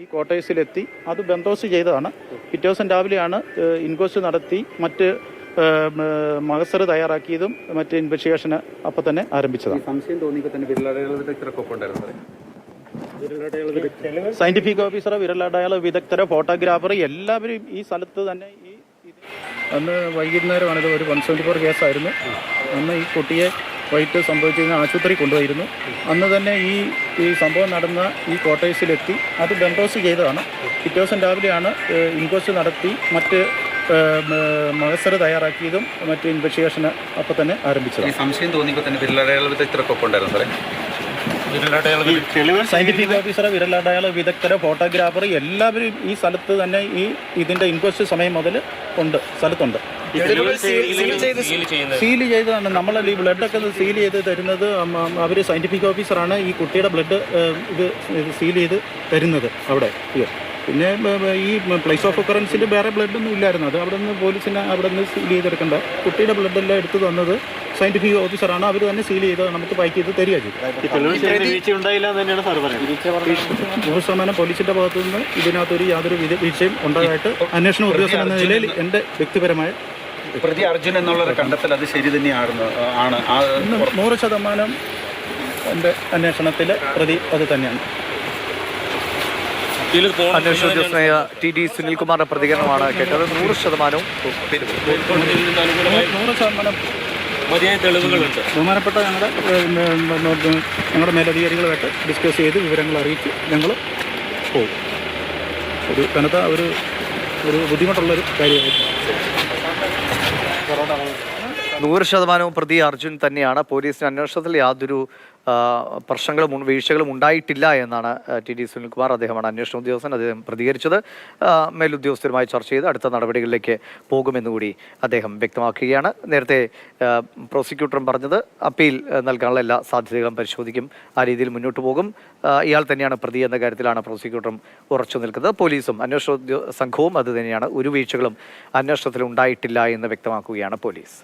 ഈ ക്വാർട്ടേഴ്സിലെത്തി അത് ബന്ദോബസ്ത് ചെയ്തതാണ്. പിറ്റേ ദിവസം രാവിലെയാണ് ഇൻക്വസ്റ്റ് നടത്തി മറ്റ് മഹസർ തയ്യാറാക്കിയതും മറ്റ് ഇൻവെസ്റ്റിഗേഷന് അപ്പം തന്നെ ആരംഭിച്ചതാണ്. സംശയം തോന്നിയപ്പോൾ തന്നെ സയന്റിഫിക് ഓഫീസർ, വിരലടയാള വിദഗ്ധരെ, ഫോട്ടോഗ്രാഫർ എല്ലാവരും ഈ സ്ഥലത്ത് തന്നെ. അന്ന് വൈകുന്നേരമാണിത്. ഒരു 174 കേസായിരുന്നു. അന്ന് ഈ കുട്ടിയെ വൈകിട്ട് സംഭവിച്ചതിന് ആശുപത്രി കൊണ്ടുപോയിരുന്നു. അന്ന് തന്നെ ഈ സംഭവം നടന്ന ഈ ക്വാർട്ടേഴ്സിലെത്തി അത് ബന്ദോബസ്ത് ചെയ്തതാണ്. പിറ്റേ ദിവസം രാവിലെയാണ് ഇൻക്വസ്റ്റ് നടത്തി മറ്റ് മഹസർ തയ്യാറാക്കിയതും മറ്റ് ഇൻവെസ്റ്റിഗേഷന് അപ്പം തന്നെ ആരംഭിച്ചത്. സംശയം തോന്നിയപ്പോൾ തന്നെ വിരലടയാള വിദഗ്ധരൊക്കെ ഉണ്ടായിരുന്നു സാറേ. സയന്റിഫിക് ഓഫീസർ, വിരലടയാള വിദഗ്ധരെ, ഫോട്ടോഗ്രാഫർ എല്ലാവരും ഈ സ്ഥലത്ത് തന്നെ ഇതിൻ്റെ ഇൻക്വസ്റ്റ് സമയം മുതൽ സ്ഥലത്തുണ്ട്. സീൽ ചെയ്തതാണ്. നമ്മൾ ഈ ബ്ലഡൊക്കെ സീൽ ചെയ്ത് തരുന്നത് അവർ സയന്റിഫിക് ഓഫീസറാണ് ഈ കുട്ടിയുടെ ബ്ലഡ് ഇത് സീൽ ചെയ്ത് തരുന്നത് അവിടെ. പിന്നെ ഈ പ്ലേസ് ഓഫ് ഒക്കറൻസിൽ വേറെ ബ്ലഡൊന്നും ഇല്ലായിരുന്നു. അത് അവിടെ നിന്ന് പോലീസിനെ അവിടെ നിന്ന് സീൽ ചെയ്തെടുക്കേണ്ട. കുട്ടിയുടെ ബ്ലഡെല്ലാം എടുത്ത് തന്നത് സയന്റിഫിക് ഓഫീസറാണ്. അവർ തന്നെ സീൽ ചെയ്ത് നമുക്ക് പാക്ക് ചെയ്ത് തരിക ചെയ്തു. 100% പോലീസിന്റെ ഭാഗത്തു നിന്ന് ഇതിനകത്തൊരു യാതൊരു വീഴ്ചയും ഉണ്ടായതായിട്ട് അന്വേഷണ ഉദ്യോഗസ്ഥൻ എന്ന നിലയിൽ എൻ്റെ വ്യക്തിപരമായ പ്രതി അർജുൻ എന്നുള്ളൊരു കണ്ടെത്തൽ അത് ശരി തന്നെയാണ്. 100% എൻ്റെ അന്വേഷണത്തിൽ പ്രതി അത് തന്നെയാണ്. അന്വേഷണ ഉദ്യോഗസ്ഥനായ ടി സുനിൽകുമാറിന്റെ പ്രതികരണമാണ് കേട്ടത്. 100% മതിയായ തെളിവുകളുണ്ട്. ബഹുമാനപ്പെട്ട ഞങ്ങളുടെ മേലധികാരികളുമായിട്ട് ഡിസ്കസ് ചെയ്ത് വിവരങ്ങൾ അറിയിച്ച് ഞങ്ങൾ പോകും. ഒരു കനത്ത ഒരു ബുദ്ധിമുട്ടുള്ളൊരു കാര്യമായിരുന്നു. 100% പ്രതി അർജുൻ തന്നെയാണ്. പോലീസിന്റെ അന്വേഷണത്തിൽ യാതൊരു പ്രശ്നങ്ങളും വീഴ്ചകളും ഉണ്ടായിട്ടില്ല എന്നാണ് ടി സുനിൽകുമാർ. അദ്ദേഹമാണ് അന്വേഷണ ഉദ്യോഗസ്ഥൻ. അദ്ദേഹം പ്രതികരിച്ചത്. മേലുദ്യോഗസ്ഥരുമായി ചർച്ച ചെയ്ത് അടുത്ത നടപടികളിലേക്ക് പോകുമെന്നുകൂടി അദ്ദേഹം വ്യക്തമാക്കുകയാണ്. നേരത്തെ പ്രോസിക്യൂട്ടറും പറഞ്ഞത് അപ്പീൽ നൽകാനുള്ള എല്ലാ സാധ്യതകളും പരിശോധിക്കും, ആ രീതിയിൽ മുന്നോട്ട് പോകും. ഇയാൾ തന്നെയാണ് പ്രതി എന്ന കാര്യത്തിലാണ് പ്രോസിക്യൂട്ടറും ഉറച്ചു നിൽക്കുന്നത്. പോലീസും അന്വേഷണ സംഘവും അത് തന്നെയാണ്. ഒരു വീഴ്ചകളും അന്വേഷണത്തിൽ ഉണ്ടായിട്ടില്ല എന്ന് വ്യക്തമാക്കുകയാണ് പോലീസ്.